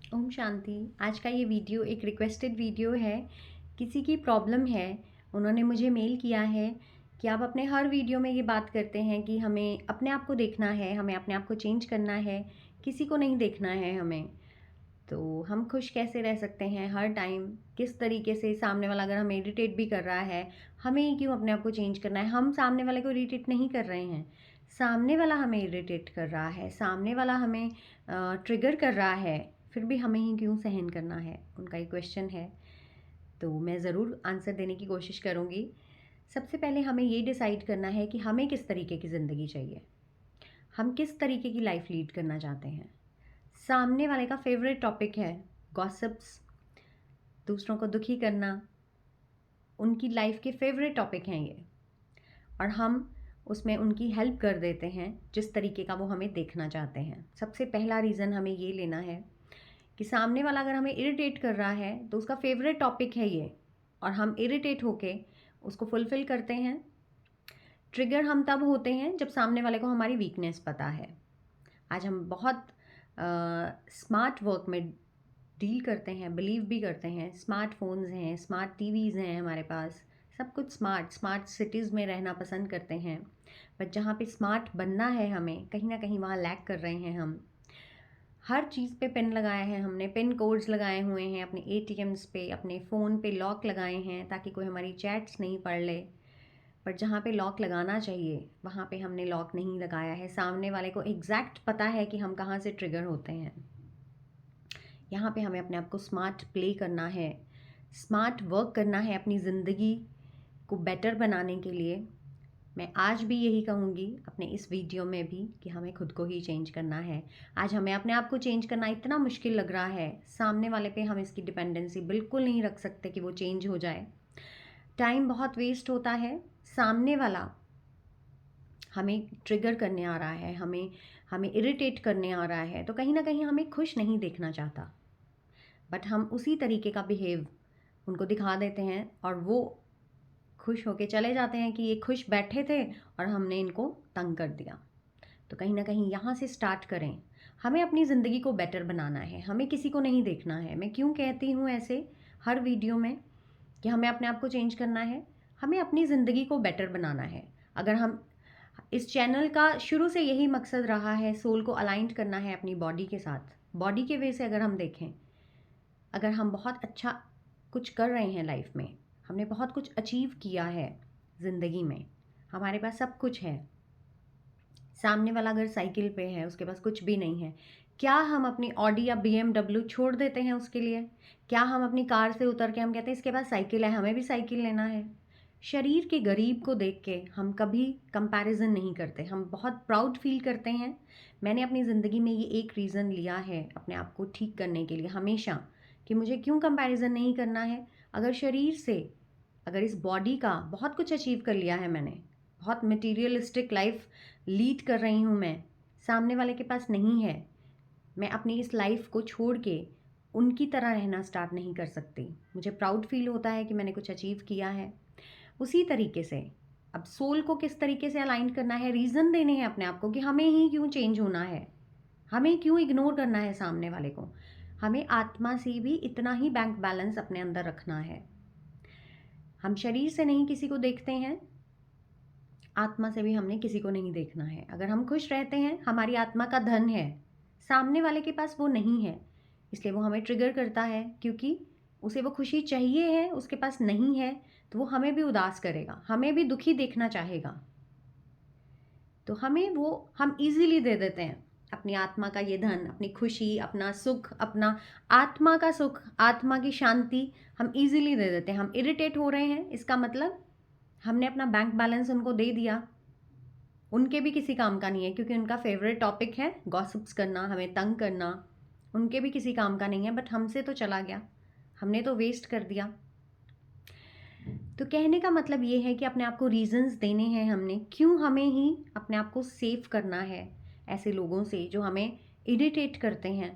ओम शांति। आज का ये वीडियो एक रिक्वेस्टेड वीडियो है। किसी की प्रॉब्लम है, उन्होंने मुझे मेल किया है कि आप अपने हर वीडियो में ये बात करते हैं कि हमें अपने आप को देखना है, हमें अपने आप को चेंज करना है, किसी को नहीं देखना है हमें। तो हम खुश कैसे रह सकते हैं हर टाइम? किस तरीके से सामने वाला अगर हमें इरिटेट भी कर रहा है, हमें ही क्यों अपने आप को चेंज करना है? हम सामने वाले को इरिटेट नहीं कर रहे हैं, सामने वाला हमें इरिटेट कर रहा है, सामने वाला हमें ट्रिगर कर रहा है, फिर भी हमें ही क्यों सहन करना है? उनका ये क्वेश्चन है, तो मैं ज़रूर आंसर देने की कोशिश करूँगी। सबसे पहले हमें ये डिसाइड करना है कि हमें किस तरीके की ज़िंदगी चाहिए, हम किस तरीके की लाइफ लीड करना चाहते हैं। सामने वाले का फेवरेट टॉपिक है गॉसिप्स, दूसरों को दुखी करना, उनकी लाइफ के फेवरेट टॉपिक हैं ये, और हम उसमें उनकी हेल्प कर देते हैं जिस तरीके का वो हमें देखना चाहते हैं। सबसे पहला रीज़न हमें ये लेना है कि सामने वाला अगर हमें इरिटेट कर रहा है तो उसका फेवरेट टॉपिक है ये, और हम इरिटेट होके उसको फुलफ़िल करते हैं। ट्रिगर हम तब होते हैं जब सामने वाले को हमारी वीकनेस पता है। आज हम बहुत स्मार्ट वर्क में डील करते हैं, बिलीव भी करते हैं। स्मार्टफोन्स हैं, स्मार्ट टीवीज़ हैं हमारे पास, सब कुछ स्मार्ट स्मार्ट सिटीज़ में रहना पसंद करते हैं। बट जहाँ पे स्मार्ट बनना है हमें, कहीं ना कहीं वहाँ लैग कर रहे हैं हम। हर चीज़ पे पिन लगाया है हमने, पिन कोड्स लगाए हुए हैं अपने एटीएम्स पे, अपने फ़ोन पे लॉक लगाए हैं ताकि कोई हमारी चैट्स नहीं पढ़ ले। पर जहाँ पे लॉक लगाना चाहिए वहाँ पे हमने लॉक नहीं लगाया है। सामने वाले को एग्जैक्ट पता है कि हम कहाँ से ट्रिगर होते हैं। यहाँ पे हमें अपने आप को स्मार्ट प्ले करना है, स्मार्ट वर्क करना है अपनी ज़िंदगी को बेटर बनाने के लिए। मैं आज भी यही कहूँगी अपने इस वीडियो में भी कि हमें खुद को ही चेंज करना है। आज हमें अपने आप को चेंज करना इतना मुश्किल लग रहा है, सामने वाले पे हम इसकी डिपेंडेंसी बिल्कुल नहीं रख सकते कि वो चेंज हो जाए। टाइम बहुत वेस्ट होता है। सामने वाला हमें ट्रिगर करने आ रहा है, हमें हमें इरिटेट करने आ रहा है, तो कहीं ना कहीं हमें खुश नहीं देखना चाहता, बट हम उसी तरीके का बिहेव उनको दिखा देते हैं और वो खुश होके चले जाते हैं कि ये खुश बैठे थे और हमने इनको तंग कर दिया। तो कहीं ना कहीं यहाँ से स्टार्ट करें। हमें अपनी ज़िंदगी को बेटर बनाना है, हमें किसी को नहीं देखना है। मैं क्यों कहती हूँ ऐसे हर वीडियो में कि हमें अपने आप को चेंज करना है, हमें अपनी ज़िंदगी को बेटर बनाना है। अगर हम इस चैनल का शुरू से यही मकसद रहा है, सोल को अलाइंड करना है अपनी बॉडी के साथ। बॉडी के वे से अगर हम देखें, अगर हम बहुत अच्छा कुछ कर रहे हैं लाइफ में, हमने बहुत कुछ अचीव किया है ज़िंदगी में, हमारे पास सब कुछ है। सामने वाला अगर साइकिल पे है, उसके पास कुछ भी नहीं है, क्या हम अपनी ऑडी या बीएमडब्ल्यू छोड़ देते हैं उसके लिए? क्या हम अपनी कार से उतर के हम कहते हैं इसके पास साइकिल है, हमें भी साइकिल लेना है? शरीर के गरीब को देख के हम कभी कंपैरिजन नहीं करते, हम बहुत प्राउड फील करते हैं। मैंने अपनी ज़िंदगी में ये एक रीज़न लिया है अपने आप को ठीक करने के लिए हमेशा, कि मुझे क्यों कंपैरिजन नहीं करना है। अगर शरीर से, अगर इस बॉडी का बहुत कुछ अचीव कर लिया है मैंने, बहुत मटीरियलिस्टिक लाइफ लीड कर रही हूँ मैं, सामने वाले के पास नहीं है, मैं अपनी इस लाइफ को छोड़ के उनकी तरह रहना स्टार्ट नहीं कर सकती। मुझे प्राउड फील होता है कि मैंने कुछ अचीव किया है। उसी तरीके से अब सोल को किस तरीके से अलाइन करना है, रीज़न देने हैं अपने आप को कि हमें ही क्यों चेंज होना है, हमें क्यों इग्नोर करना है सामने वाले को। हमें आत्मा से भी इतना ही बैंक बैलेंस अपने अंदर रखना है। हम शरीर से नहीं किसी को देखते हैं, आत्मा से भी हमने किसी को नहीं देखना है। अगर हम खुश रहते हैं, हमारी आत्मा का धन है, सामने वाले के पास वो नहीं है, इसलिए वो हमें ट्रिगर करता है, क्योंकि उसे वो खुशी चाहिए है, उसके पास नहीं है, तो वो हमें भी उदास करेगा, हमें भी दुखी देखना चाहेगा। तो हमें वो हम इजीली दे देते हैं अपनी आत्मा का ये धन, अपनी खुशी, अपना सुख, अपना आत्मा का सुख, आत्मा की शांति हम इजीली दे देते हैं। हम इरिटेट हो रहे हैं, इसका मतलब हमने अपना बैंक बैलेंस उनको दे दिया। उनके भी किसी काम का नहीं है, क्योंकि उनका फेवरेट टॉपिक है गॉसिप्स करना, हमें तंग करना। उनके भी किसी काम का नहीं है, बट हमसे तो चला गया, हमने तो वेस्ट कर दिया। तो कहने का मतलब ये है कि अपने आप को रीजंस देने हैं हमने, क्यों हमें ही अपने आप को सेव करना है ऐसे लोगों से जो हमें इरिटेट करते हैं।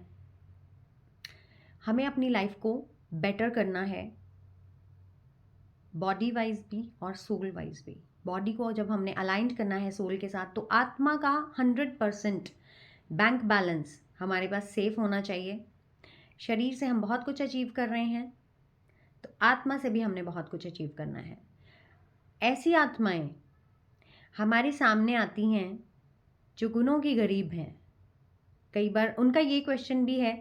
हमें अपनी लाइफ को बेटर करना है, बॉडी वाइज भी और सोल वाइज भी। बॉडी को जब हमने अलाइंड करना है सोल के साथ, तो आत्मा का 100% बैंक बैलेंस हमारे पास सेफ होना चाहिए। शरीर से हम बहुत कुछ अचीव कर रहे हैं, तो आत्मा से भी हमने बहुत कुछ अचीव करना है। ऐसी आत्माएं हमारे सामने आती हैं जो गुणों की गरीब हैं। कई बार उनका ये क्वेश्चन भी है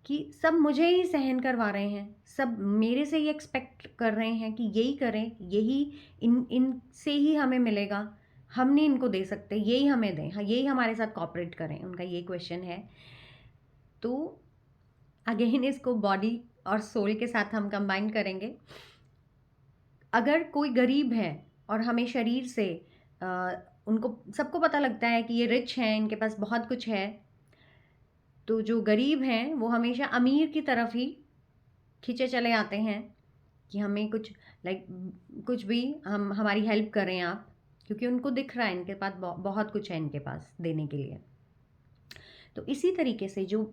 कि सब मुझे ही सहन करवा रहे हैं, सब मेरे से ही एक्सपेक्ट कर रहे हैं कि यही करें, यही इनसे ही हमें मिलेगा, हम नहीं इनको दे सकते, यही हमें दें, हाँ यही हमारे साथ कॉपरेट करें, उनका ये क्वेश्चन है। तो अगेन इसको बॉडी और सोल के साथ हम कंबाइन करेंगे। अगर कोई गरीब है और हमें शरीर से उनको सबको पता लगता है कि ये रिच हैं, इनके पास बहुत कुछ है, तो जो गरीब हैं वो हमेशा अमीर की तरफ ही खींचे चले आते हैं कि हमें कुछ कुछ भी हमारी हेल्प करें आप, क्योंकि उनको दिख रहा है इनके पास बहुत कुछ है इनके पास देने के लिए। तो इसी तरीके से जो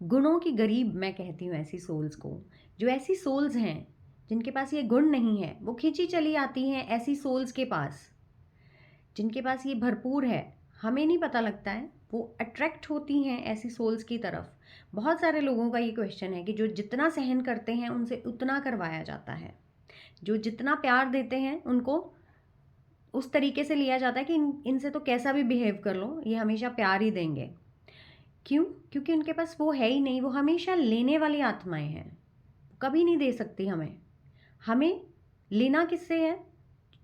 गुणों की गरीब मैं कहती हूँ ऐसी सोल्स को, जो ऐसी सोल्स हैं जिनके पास ये गुण नहीं है, वो खींची चली आती हैं ऐसी सोल्स के पास जिनके पास ये भरपूर है। हमें नहीं पता लगता है, वो अट्रैक्ट होती हैं ऐसी सोल्स की तरफ। बहुत सारे लोगों का ये क्वेश्चन है कि जो जितना सहन करते हैं उनसे उतना करवाया जाता है, जो जितना प्यार देते हैं उनको उस तरीके से लिया जाता है कि इनसे तो कैसा भी बिहेव कर लो, ये हमेशा प्यार ही देंगे। क्यों? क्योंकि उनके पास वो है ही नहीं, वो हमेशा लेने वाली आत्माएं हैं, कभी नहीं दे सकती हमें। हमें लेना किससे है?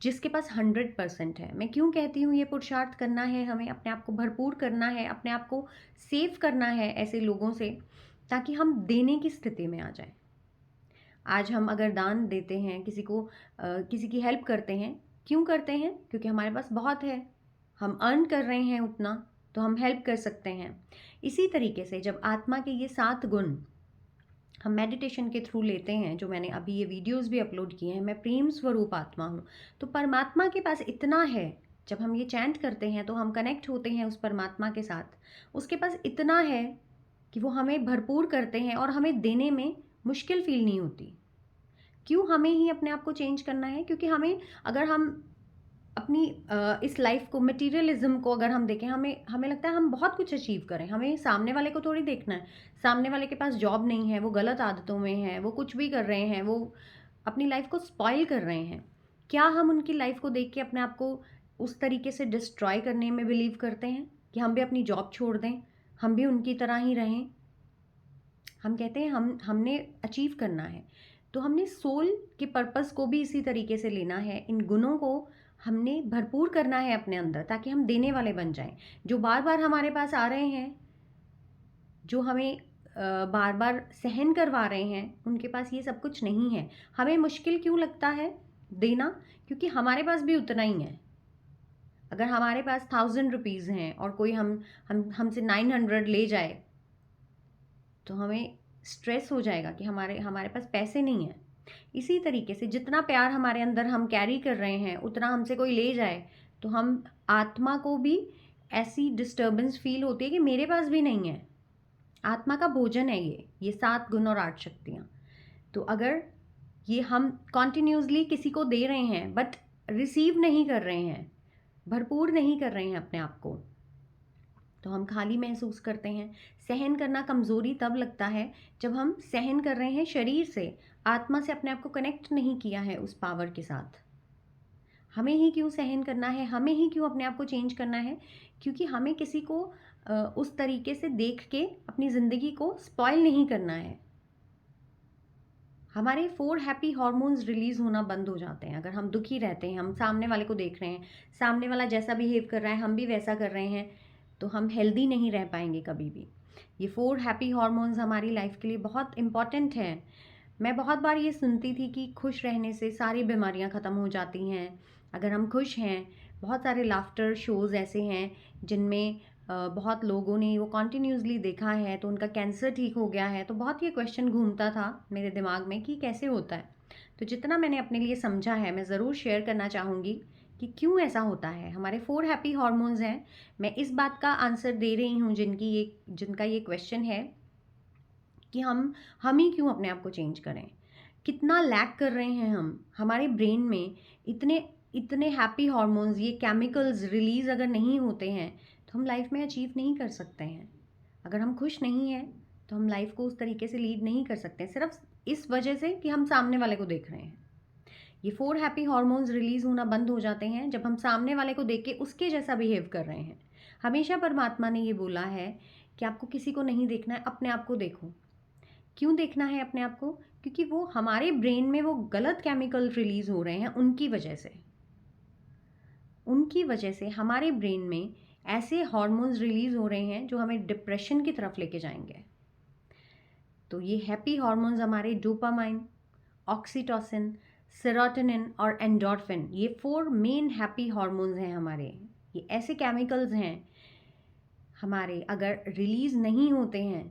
जिसके पास 100% है। मैं क्यों कहती हूँ ये पुरुषार्थ करना है, हमें अपने आप को भरपूर करना है, अपने आप को सेव करना है ऐसे लोगों से, ताकि हम देने की स्थिति में आ जाएं। आज हम अगर दान देते हैं किसी को, किसी की हेल्प करते हैं, क्यों करते हैं? क्योंकि हमारे पास बहुत है, हम अर्न कर रहे हैं उतना, तो हम हेल्प कर सकते हैं। इसी तरीके से जब आत्मा के ये 7 गुण हम मेडिटेशन के थ्रू लेते हैं, जो मैंने अभी ये वीडियोस भी अपलोड किए हैं, मैं प्रेम स्वरूप आत्मा हूँ, तो परमात्मा के पास इतना है। जब हम ये चैंट करते हैं तो हम कनेक्ट होते हैं उस परमात्मा के साथ, उसके पास इतना है कि वो हमें भरपूर करते हैं और हमें देने में मुश्किल फील नहीं होती। क्यों हमें ही अपने आप को चेंज करना है? क्योंकि हमें, अगर हम अपनी इस लाइफ को, मटेरियलिज्म को अगर हम देखें, हमें लगता है हम बहुत कुछ अचीव करें, हमें सामने वाले को थोड़ी देखना है। सामने वाले के पास जॉब नहीं है, वो गलत आदतों में है, वो कुछ भी कर रहे हैं, वो अपनी लाइफ को स्पॉइल कर रहे हैं। क्या हम उनकी लाइफ को देख के अपने आप को उस तरीके से डिस्ट्रॉय करने में बिलीव करते हैं कि हम भी अपनी जॉब छोड़ दें, हम भी उनकी तरह ही रहें? हम कहते हैं हमने अचीव करना है, तो हमने सोल के पर्पस को भी इसी तरीके से लेना है। इन गुणों को हमने भरपूर करना है अपने अंदर, ताकि हम देने वाले बन जाएं। जो बार बार हमारे पास आ रहे हैं, जो हमें बार बार सहन करवा रहे हैं, उनके पास ये सब कुछ नहीं है। हमें मुश्किल क्यों लगता है देना? क्योंकि हमारे पास भी उतना ही है। अगर हमारे पास 1000 रुपीज़ हैं और कोई हमसे 900 ले जाए, तो हमें स्ट्रेस हो जाएगा कि हमारे पास पैसे नहीं हैं। इसी तरीके से जितना प्यार हमारे अंदर हम कैरी कर रहे हैं, उतना हमसे कोई ले जाए, तो हम आत्मा को भी ऐसी डिस्टर्बेंस फील होती है कि मेरे पास भी नहीं है। आत्मा का भोजन है ये 7 गुण और 8 शक्तियाँ। तो अगर ये हम कॉन्टिन्यूसली किसी को दे रहे हैं बट रिसीव नहीं कर रहे हैं, भरपूर नहीं कर रहे हैं अपने आप को, तो हम खाली महसूस करते हैं। सहन करना कमज़ोरी तब लगता है जब हम सहन कर रहे हैं शरीर से, आत्मा से अपने आप को कनेक्ट नहीं किया है उस पावर के साथ। हमें ही क्यों सहन करना है, हमें ही क्यों अपने आप को चेंज करना है? क्योंकि हमें किसी को उस तरीके से देख के अपनी ज़िंदगी को स्पॉइल नहीं करना है। हमारे 4 हैप्पी हॉर्मोन्स रिलीज़ होना बंद हो जाते हैं अगर हम दुखी रहते हैं, हम सामने वाले को देख रहे हैं, सामने वाला जैसा बिहेव कर रहा है हम भी वैसा कर रहे हैं, तो हम हेल्दी नहीं रह पाएंगे कभी भी। ये 4 हैप्पी हॉर्मोन्स हमारी लाइफ के लिए बहुत इम्पॉर्टेंट हैं। मैं बहुत बार ये सुनती थी कि खुश रहने से सारी बीमारियां ख़त्म हो जाती हैं। अगर हम खुश हैं, बहुत सारे लाफ्टर शोज़ ऐसे हैं जिनमें बहुत लोगों ने वो कॉन्टीन्यूसली देखा है, तो उनका कैंसर ठीक हो गया है। तो बहुत ये क्वेश्चन घूमता था मेरे दिमाग में कि कैसे होता है। तो जितना मैंने अपने लिए समझा है, मैं ज़रूर शेयर करना चाहूँगी कि क्यों ऐसा होता है। हमारे 4 हैप्पी हॉर्मोन्स हैं। मैं इस बात का आंसर दे रही हूँ जिनका ये क्वेश्चन है कि हम ही क्यों अपने आप को चेंज करें। कितना लैक कर रहे हैं हम। हमारे ब्रेन में इतने इतने हैप्पी हॉर्मोन्स, ये केमिकल्स रिलीज़ अगर नहीं होते हैं, तो हम लाइफ में अचीव नहीं कर सकते हैं। अगर हम खुश नहीं हैं तो हम लाइफ को उस तरीके से लीड नहीं कर सकते, सिर्फ इस वजह से कि हम सामने वाले को देख रहे हैं। ये 4 हैप्पी हार्मोन्स रिलीज होना बंद हो जाते हैं जब हम सामने वाले को देख के उसके जैसा बिहेव कर रहे हैं। हमेशा परमात्मा ने ये बोला है कि आपको किसी को नहीं देखना है, अपने आप को देखो। क्यों देखना है अपने आप को? क्योंकि वो हमारे ब्रेन में वो गलत केमिकल रिलीज हो रहे हैं, उनकी वजह से हमारे ब्रेन में ऐसे हार्मोन्स रिलीज हो रहे हैं जो हमें डिप्रेशन की तरफ लेके जाएंगे। तो ये हैप्पी हार्मोन्स हमारे डोपामाइन, ऑक्सीटोसिन, सेरोटोनिन और एंडोर्फिन, ये 4 मेन हैप्पी हार्मोन्स हैं हमारे। ये ऐसे केमिकल्स हैं हमारे, अगर रिलीज नहीं होते हैं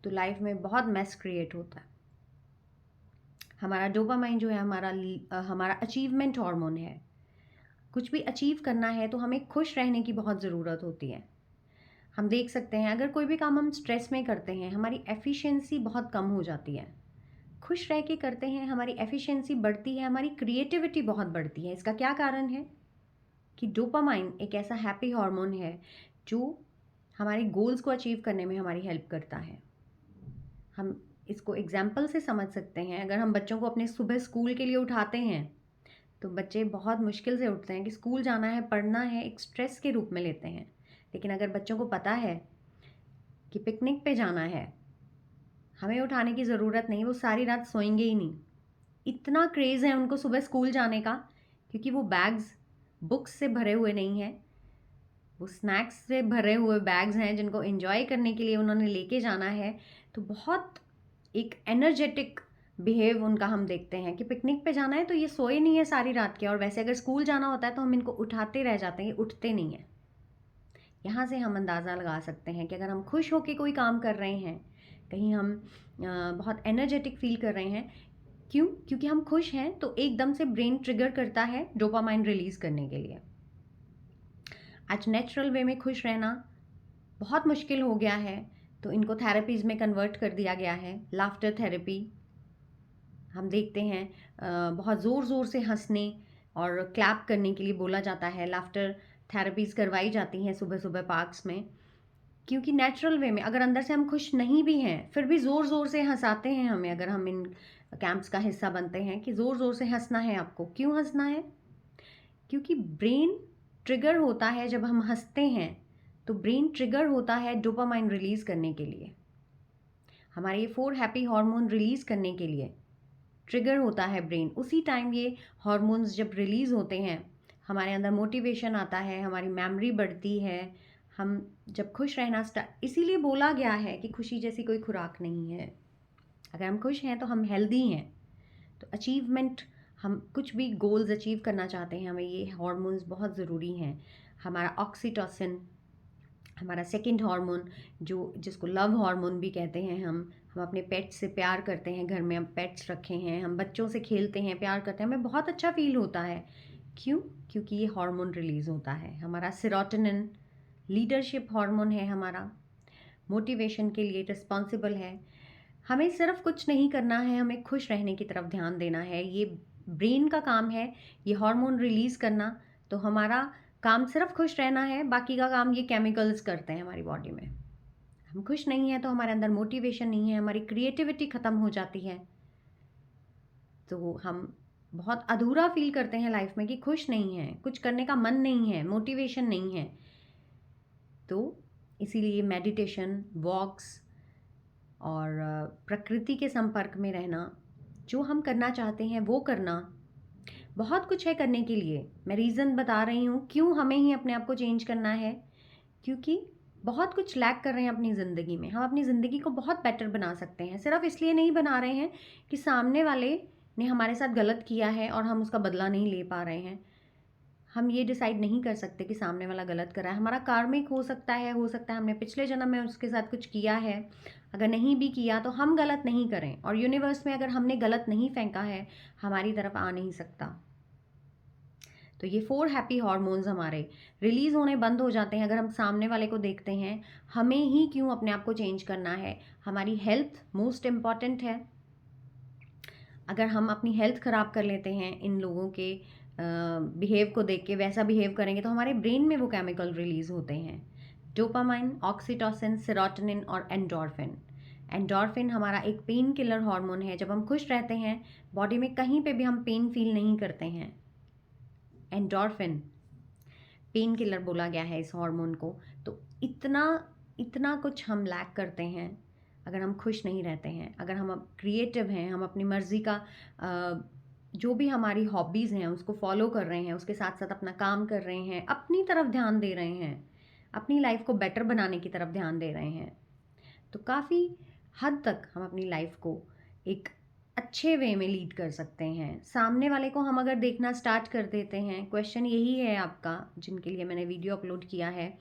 तो लाइफ में बहुत मेस क्रिएट होता है। हमारा डोपामाइन जो है हमारा अचीवमेंट हार्मोन है। कुछ भी अचीव करना है तो हमें खुश रहने की बहुत ज़रूरत होती है। हम देख सकते हैं अगर कोई भी काम हम स्ट्रेस में करते हैं, हमारी एफिशिएंसी बहुत कम हो जाती है। खुश रह के करते हैं, हमारी एफिशिएंसी बढ़ती है, हमारी क्रिएटिविटी बहुत बढ़ती है। इसका क्या कारण है? कि डोपामाइन एक ऐसा हैप्पी हार्मोन है जो हमारे गोल्स को अचीव करने में हमारी हेल्प करता है। हम इसको एग्जाम्पल से समझ सकते हैं। अगर हम बच्चों को अपने सुबह स्कूल के लिए उठाते हैं तो बच्चे बहुत मुश्किल से उठते हैं कि स्कूल जाना है, पढ़ना है, एक स्ट्रेस के रूप में लेते हैं। लेकिन अगर बच्चों को पता है कि पिकनिक पे जाना है, हमें उठाने की ज़रूरत नहीं, वो सारी रात सोएंगे ही नहीं। इतना क्रेज़ है उनको सुबह स्कूल जाने का, क्योंकि वो बैग्स बुक्स से भरे हुए नहीं हैं, वो स्नैक्स से भरे हुए बैग्स हैं जिनको एंजॉय करने के लिए उन्होंने लेके जाना है। तो बहुत एक एनर्जेटिक बिहेव उनका हम देखते हैं कि पिकनिक पे जाना है तो ये सोए नहीं है सारी रात के, और वैसे अगर स्कूल जाना होता है तो हम इनको उठाते रह जाते हैं, ये उठते नहीं हैं। यहाँ से हम अंदाज़ा लगा सकते हैं कि अगर हम खुश होकर कोई काम कर रहे हैं, कहीं हम बहुत एनर्जेटिक फील कर रहे हैं, क्यों? क्योंकि हम खुश हैं तो एकदम से ब्रेन ट्रिगर करता है डोपामाइन रिलीज़ करने के लिए। आज नेचुरल वे में खुश रहना बहुत मुश्किल हो गया है, तो इनको थेरेपीज़ में कन्वर्ट कर दिया गया है। लाफ्टर थेरेपी हम देखते हैं, बहुत ज़ोर ज़ोर से हंसने और क्लैप करने के लिए बोला जाता है। लाफ्टर थेरेपीज़ करवाई जाती हैं सुबह सुबह पार्क्स में, क्योंकि नेचुरल वे में अगर अंदर से हम खुश नहीं भी हैं फिर भी ज़ोर ज़ोर से हंसाते हैं हमें। अगर हम इन कैंप्स का हिस्सा बनते हैं कि ज़ोर ज़ोर से हंसना है आपको। क्यों हंसना है? क्योंकि ब्रेन ट्रिगर होता है जब हम हंसते हैं, तो ब्रेन ट्रिगर होता है डोपामाइन रिलीज़ करने के लिए, हमारे ये 4 हैप्पी हार्मोन रिलीज़ करने के लिए ट्रिगर होता है ब्रेन। उसी टाइम ये हार्मोन्स जब रिलीज़ होते हैं, हमारे अंदर मोटिवेशन आता है, हमारी मेमोरी बढ़ती है, हम जब खुश रहना इसीलिए बोला गया है कि खुशी जैसी कोई खुराक नहीं है। अगर हम खुश हैं तो हम हेल्दी हैं। तो अचीवमेंट, हम कुछ भी गोल्स अचीव करना चाहते हैं, हमें ये हार्मोन्स बहुत ज़रूरी हैं। हमारा ऑक्सीटोसिन, हमारा सेकंड हार्मोन जिसको लव हार्मोन भी कहते हैं, हम अपने पेट्स से प्यार करते हैं, घर में हम पेट्स रखे हैं, हम बच्चों से खेलते हैं, प्यार करते हैं, हमें बहुत अच्छा फील होता है। क्यों? क्योंकि ये हार्मोन रिलीज़ होता है। हमारा सेरोटोनिन लीडरशिप हार्मोन है, हमारा मोटिवेशन के लिए रिस्पॉन्सिबल है। हमें सिर्फ कुछ नहीं करना है, हमें खुश रहने की तरफ ध्यान देना है। ये ब्रेन का काम है ये हार्मोन रिलीज़ करना। तो हमारा काम सिर्फ खुश रहना है, बाकी का काम ये केमिकल्स करते हैं हमारी बॉडी में। हम खुश नहीं हैं तो हमारे अंदर मोटिवेशन नहीं है, हमारी क्रिएटिविटी ख़त्म हो जाती है, तो हम बहुत अधूरा फील करते हैं लाइफ में कि खुश नहीं है, कुछ करने का मन नहीं है, मोटिवेशन नहीं है। तो इसीलिए मेडिटेशन, वॉक्स और प्रकृति के संपर्क में रहना, जो हम करना चाहते हैं वो करना, बहुत कुछ है करने के लिए। मैं रीज़न बता रही हूँ क्यों हमें ही अपने आप को चेंज करना है, क्योंकि बहुत कुछ लैक कर रहे हैं अपनी ज़िंदगी में। हम अपनी ज़िंदगी को बहुत बेटर बना सकते हैं, सिर्फ इसलिए नहीं बना रहे हैं कि सामने वाले ने हमारे साथ गलत किया है और हम उसका बदला नहीं ले पा रहे हैं। हम ये डिसाइड नहीं कर सकते कि सामने वाला गलत कर रहा है। हमारा कार्मिक हो सकता है हमने पिछले जन्म में उसके साथ कुछ किया है। अगर नहीं भी किया तो हम गलत नहीं करें, और यूनिवर्स में अगर हमने गलत नहीं फेंका है, हमारी तरफ आ नहीं सकता। तो ये 4 हैप्पी हार्मोन्स हमारे रिलीज़ होने बंद हो जाते हैं अगर हम सामने वाले को देखते हैं। हमें ही क्यों अपने आप को चेंज करना है? हमारी हेल्थ मोस्ट इम्पॉर्टेंट है। अगर हम अपनी हेल्थ ख़राब कर लेते हैं इन लोगों के बिहेव को देख के, वैसा बिहेव करेंगे तो हमारे ब्रेन में वो केमिकल रिलीज़ होते हैं, डोपामाइन, ऑक्सीटोसिन, सेरोटोनिन और एंडोर्फिन। एंडोर्फिन हमारा एक पेन किलर हार्मोन है। जब हम खुश रहते हैं बॉडी में कहीं पे भी हम पेन फील नहीं करते हैं। एंडोर्फिन पेन किलर बोला गया है इस हार्मोन को। तो इतना इतना कुछ हम लैक करते हैं अगर हम खुश नहीं रहते हैं। अगर हम क्रिएटिव हैं, हम अपनी मर्ज़ी का जो भी हमारी हॉबीज़ हैं उसको फॉलो कर रहे हैं, उसके साथ साथ अपना काम कर रहे हैं, अपनी तरफ ध्यान दे रहे हैं, अपनी लाइफ को बेटर बनाने की तरफ ध्यान दे रहे हैं, तो काफ़ी हद तक हम अपनी लाइफ को एक अच्छे वे में लीड कर सकते हैं। सामने वाले को हम अगर देखना स्टार्ट कर देते हैं, क्वेश्चन यही है आपका जिनके लिए मैंने वीडियो अपलोड किया है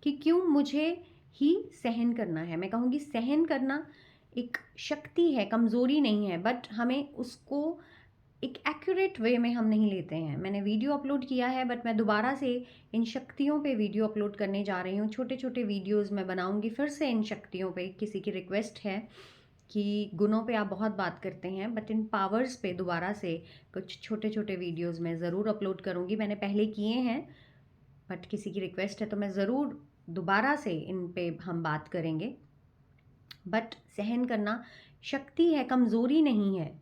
कि क्यों मुझे ही सहन करना है। मैं कहूँगी सहन करना एक शक्ति है, कमज़ोरी नहीं है, बट हमें उसको एक एक्यूरेट वे में हम नहीं लेते हैं। मैंने वीडियो अपलोड किया है बट मैं दोबारा से इन शक्तियों पे वीडियो अपलोड करने जा रही हूँ। छोटे छोटे वीडियोस मैं बनाऊँगी फिर से इन शक्तियों पे। किसी की रिक्वेस्ट है कि गुणों पे आप बहुत बात करते हैं बट इन पावर्स पे दोबारा से कुछ छोटे छोटे वीडियोस मैं ज़रूर अपलोड करूँगी। मैंने पहले किए हैं बट किसी की रिक्वेस्ट है तो मैं ज़रूर दोबारा से इन पे हम बात करेंगे। बट सहन करना शक्ति है, कमज़ोरी नहीं है।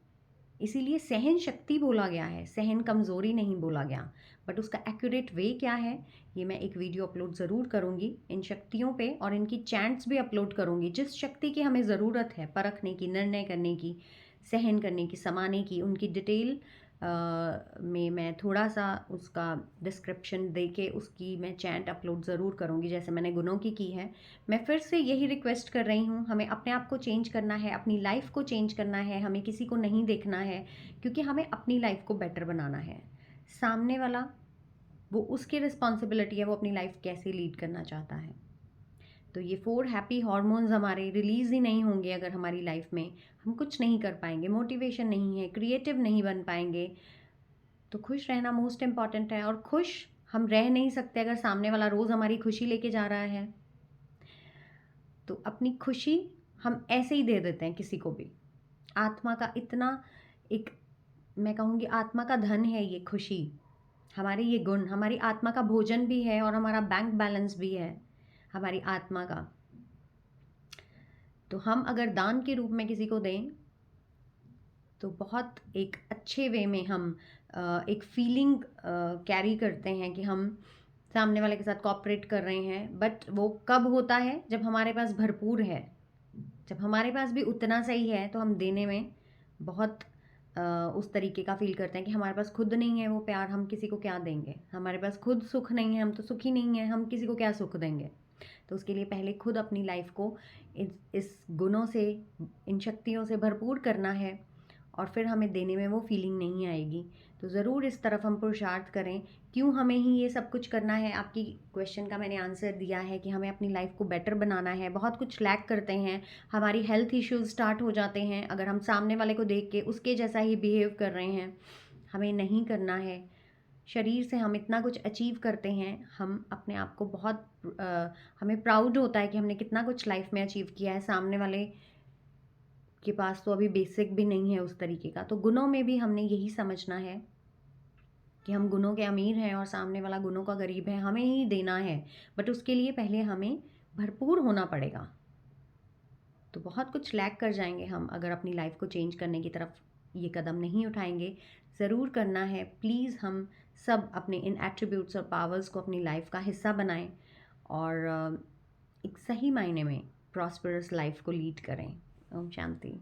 इसीलिए सहन शक्ति बोला गया है, सहन कमज़ोरी नहीं बोला गया। बट उसका एक्यूरेट वे क्या है ये मैं एक वीडियो अपलोड ज़रूर करूँगी इन शक्तियों पे, और इनकी चैंट्स भी अपलोड करूँगी। जिस शक्ति की हमें ज़रूरत है परखने की, निर्णय करने की, सहन करने की, समाने की, उनकी डिटेल में मैं थोड़ा सा उसका डिस्क्रिप्शन दे के उसकी मैं चैंट अपलोड ज़रूर करूँगी जैसे मैंने गुणों की है। मैं फिर से यही रिक्वेस्ट कर रही हूँ, हमें अपने आप को चेंज करना है, अपनी लाइफ को चेंज करना है, हमें किसी को नहीं देखना है क्योंकि हमें अपनी लाइफ को बेटर बनाना है। सामने वाला वो उसकी रिस्पॉन्सिबिलिटी है, वो अपनी लाइफ कैसे लीड करना चाहता है। तो ये 4 हैप्पी हॉर्मोन्स हमारे रिलीज़ ही नहीं होंगे अगर हमारी लाइफ में हम कुछ नहीं कर पाएंगे, मोटिवेशन नहीं है, क्रिएटिव नहीं बन पाएंगे। तो खुश रहना मोस्ट इम्पॉर्टेंट है, और खुश हम रह नहीं सकते अगर सामने वाला रोज़ हमारी खुशी लेके जा रहा है। तो अपनी खुशी हम ऐसे ही दे देते हैं किसी को भी। आत्मा का इतना एक, मैं कहूँगी आत्मा का धन है ये खुशी, हमारे ये गुण, हमारी आत्मा का भोजन भी है और हमारा बैंक बैलेंस भी है हमारी आत्मा का। तो हम अगर दान के रूप में किसी को दें तो बहुत एक अच्छे वे में हम एक फीलिंग कैरी करते हैं कि हम सामने वाले के साथ कोऑपरेट कर रहे हैं। बट वो कब होता है जब हमारे पास भरपूर है, जब हमारे पास भी उतना सही है तो हम देने में बहुत उस तरीके का फील करते हैं कि हमारे पास खुद नहीं है वो प्यार, हम किसी को क्या देंगे। हमारे पास खुद सुख नहीं है, हम तो सुखी नहीं है, हम किसी को क्या सुख देंगे। तो उसके लिए पहले खुद अपनी लाइफ को इस गुणों से, इन शक्तियों से भरपूर करना है और फिर हमें देने में वो फीलिंग नहीं आएगी। तो ज़रूर इस तरफ हम पुरुषार्थ करें। क्यों हमें ही ये सब कुछ करना है, आपकी क्वेश्चन का मैंने आंसर दिया है कि हमें अपनी लाइफ को बेटर बनाना है। बहुत कुछ लैक करते हैं, हमारी हेल्थ इश्यूज स्टार्ट हो जाते हैं अगर हम सामने वाले को देख के उसके जैसा ही बिहेव कर रहे हैं। हमें नहीं करना है। शरीर से हम इतना कुछ अचीव करते हैं, हम अपने आप को बहुत हमें प्राउड होता है कि हमने कितना कुछ लाइफ में अचीव किया है। सामने वाले के पास तो अभी बेसिक भी नहीं है उस तरीके का। तो गुणों में भी हमने यही समझना है कि हम गुणों के अमीर हैं और सामने वाला गुणों का गरीब है, हमें ही देना है। बट उसके लिए पहले हमें भरपूर होना पड़ेगा। तो बहुत कुछ लैक कर जाएंगे हम अगर अपनी लाइफ को चेंज करने की तरफ ये कदम नहीं उठाएंगे। ज़रूर करना है। प्लीज़ हम सब अपने इन एट्रीब्यूट्स और पावर्स को अपनी लाइफ का हिस्सा बनाएं और एक सही मायने में प्रॉस्परस लाइफ को लीड करें। ओम शांति।